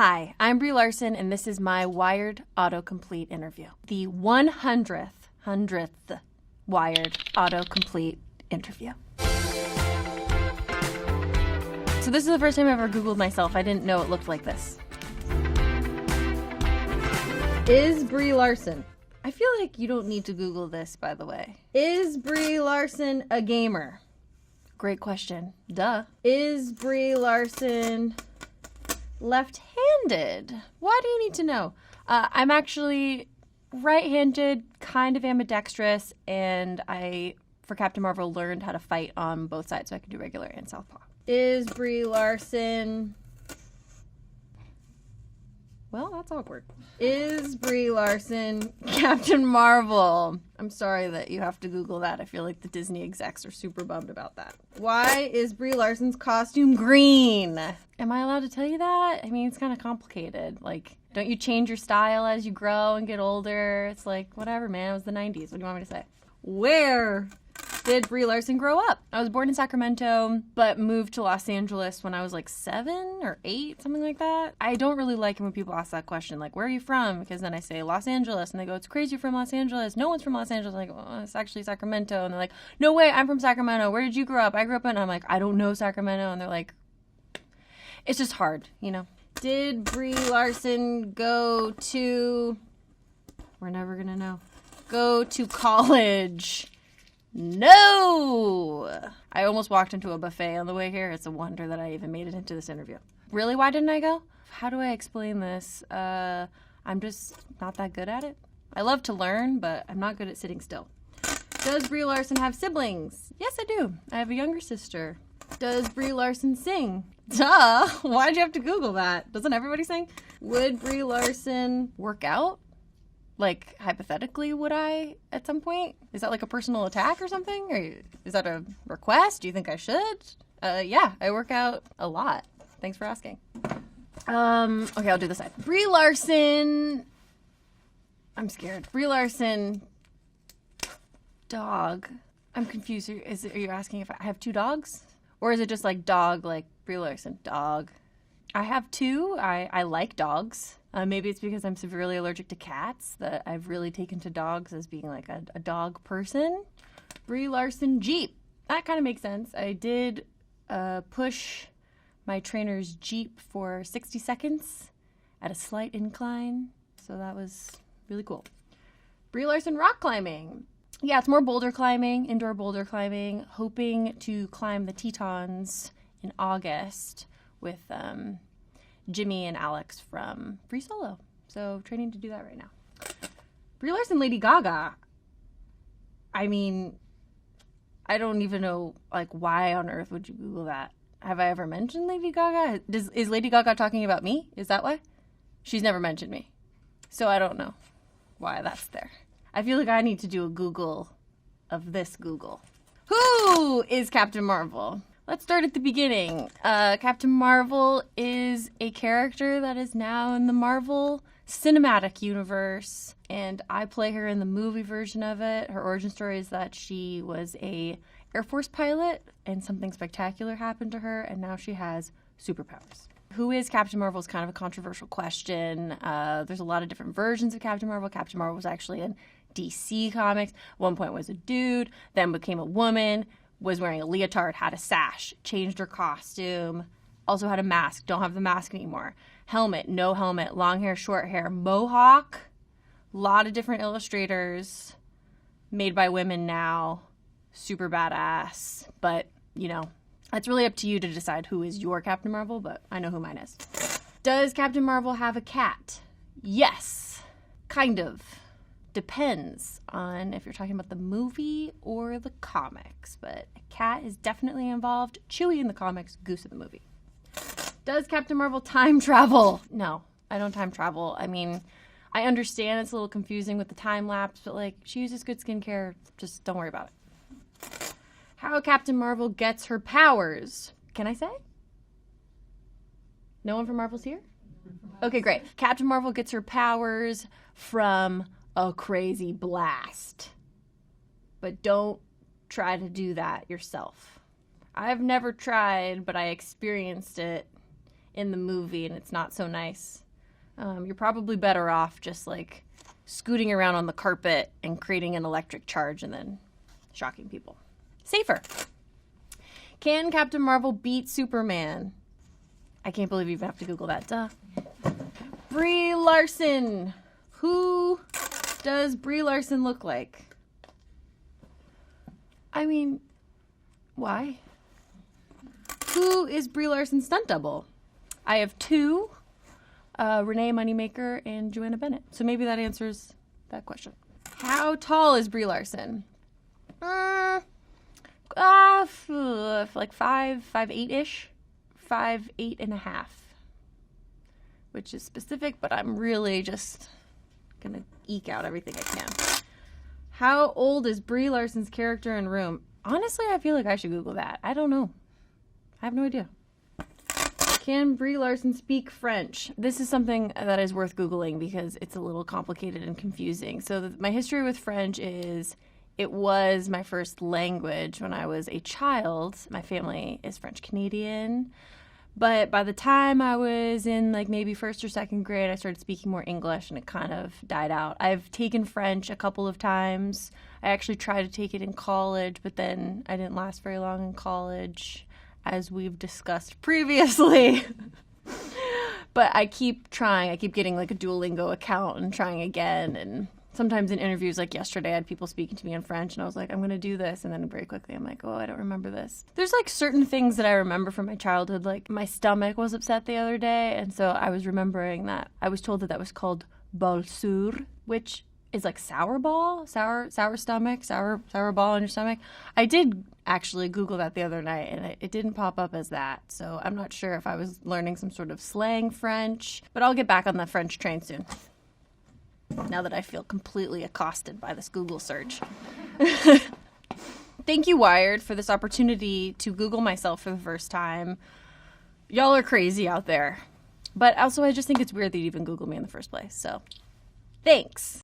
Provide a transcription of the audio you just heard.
Hi, I'm Brie Larson, and this is my Wired Autocomplete interview. The 100th Wired Autocomplete interview. So this is the first time I've ever Googled myself. I didn't know it looked like this. Is Brie Larson? I feel like you don't need to Google this, by the way. Is Brie Larson a gamer? Great question. Duh. Is Brie Larson left-handed? Why do you need to know? I'm actually right-handed, kind of ambidextrous, and I, for Captain Marvel, learned how to fight on both sides, so I can do regular and southpaw. Is Brie Larson... Well, that's awkward. Is Brie Larson Captain Marvel? I'm sorry that you have to Google that. I feel like the Disney execs are super bummed about that. Why is Brie Larson's costume green? Am I allowed to tell you that? I mean, it's kind of complicated. Like, don't you change your style as you grow and get older? It's like, whatever, man. It was the 90s. What do you want me to say? Where did Brie Larson grow up? I was born in Sacramento, but moved to Los Angeles when I was like 7 or 8, something like that. I don't really like it when people ask that question, like, where are you from? Because then I say Los Angeles, and they go, it's crazy you're from Los Angeles. No one's from Los Angeles. I'm like, oh, it's actually Sacramento. And they're like, no way, I'm from Sacramento. Where did you grow up? I grew up in, I'm like, I don't know Sacramento. And they're like, it's just hard, you know. Did Brie Larson go to, we're never gonna know, go to college? No! I almost walked into a buffet on the way here. It's a wonder that I even made it into this interview. Really, why didn't I go? How do I explain this? I'm just not that good at it. I love to learn, but I'm not good at sitting still. Does Brie Larson have siblings? Yes, I do. I have a younger sister. Does Brie Larson sing? Duh! Why'd you have to Google that? Doesn't everybody sing? Would Brie Larson work out? Like, hypothetically, would I at some point? Is that like a personal attack or something? Or is that a request? Do you think I should? Yeah, I work out a lot. Thanks for asking. Okay, I'll do this side. Brie Larson. I'm scared. Brie Larson. Dog. I'm confused. Are you asking if I have 2 dogs? Or is it just like dog, like Brie Larson? Dog. I have 2. I like dogs. Maybe it's because I'm severely allergic to cats that I've really taken to dogs as being like a dog person. Brie Larson Jeep. That kind of makes sense. I did push my trainer's Jeep for 60 seconds at a slight incline. So that was really cool. Brie Larson rock climbing. Yeah, it's more boulder climbing, indoor boulder climbing. Hoping to climb the Tetons in August with Jimmy and Alex from Free Solo. So training to do that right now. Brie Larson, Lady Gaga. I mean, I don't even know, like, why on earth would you Google that? Have I ever mentioned Lady Gaga? Is Lady Gaga talking about me? Is that why? She's never mentioned me. So I don't know why that's there. I feel like I need to do a Google of this Google. Who is Captain Marvel? Let's start at the beginning. Captain Marvel is a character that is now in the Marvel Cinematic Universe, and I play her in the movie version of it. Her origin story is that she was a Air Force pilot, and something spectacular happened to her, and now she has superpowers. Who is Captain Marvel is kind of a controversial question. There's a lot of different versions of Captain Marvel. Captain Marvel was actually in DC Comics. At one point was a dude, then became a woman, was wearing a leotard, had a sash, changed her costume, also had a mask, don't have the mask anymore. Helmet, no helmet, long hair, short hair, mohawk, a lot of different illustrators, made by women now, super badass. But, you know, it's really up to you to decide who is your Captain Marvel, but I know who mine is. Does Captain Marvel have a cat? Yes, kind of. Depends on if you're talking about the movie or the comics, but a cat is definitely involved. Chewie in the comics, Goose in the movie. Does Captain Marvel time travel? No, I don't time travel. I mean, I understand it's a little confusing with the time lapse, but like, she uses good skincare. Just don't worry about it. How Captain Marvel gets her powers. Can I say? No one from Marvel's here? Okay, great. Captain Marvel gets her powers from a crazy blast. But don't try to do that yourself. I've never tried, but I experienced it in the movie, and it's not so nice. You're probably better off just like scooting around on the carpet and creating an electric charge and then shocking people. Safer. Can Captain Marvel beat Superman? I can't believe you even have to Google that. Duh. Brie Larson. Who does Brie Larson look like? I mean, why? Who is Brie Larson's stunt double? I have two, Renee Moneymaker and Joanna Bennett. So maybe that answers that question. How tall is Brie Larson? Like 5'8"-ish. 5'8.5", which is specific, but I'm really just gonna eke out everything I can. How old is Brie Larson's character in Room? Honestly, I feel like I should Google that. I don't know. I have no idea. Can Brie Larson speak French? This is something that is worth Googling because it's a little complicated and confusing. So my history with French is it was my first language when I was a child. My family is French Canadian. But by the time I was in like maybe first or second grade, I started speaking more English and it kind of died out. I've taken French a couple of times. I actually tried to take it in college, but then I didn't last very long in college, as we've discussed previously. But I keep trying. I keep getting like a Duolingo account and trying again. And sometimes in interviews, like yesterday, I had people speaking to me in French, and I was like, I'm going to do this. And then very quickly, I'm like, oh, I don't remember this. There's like certain things that I remember from my childhood. Like my stomach was upset the other day, and so I was remembering that. I was told that that was called bol sur, which is like sour ball, sour stomach, sour ball in your stomach. I did actually Google that the other night, and it didn't pop up as that. So I'm not sure if I was learning some sort of slang French, but I'll get back on the French train soon, now that I feel completely accosted by this Google search. Thank you, Wired, for this opportunity to Google myself for the first time. Y'all are crazy out there. But also, I just think it's weird that you even Googled me in the first place. So, thanks.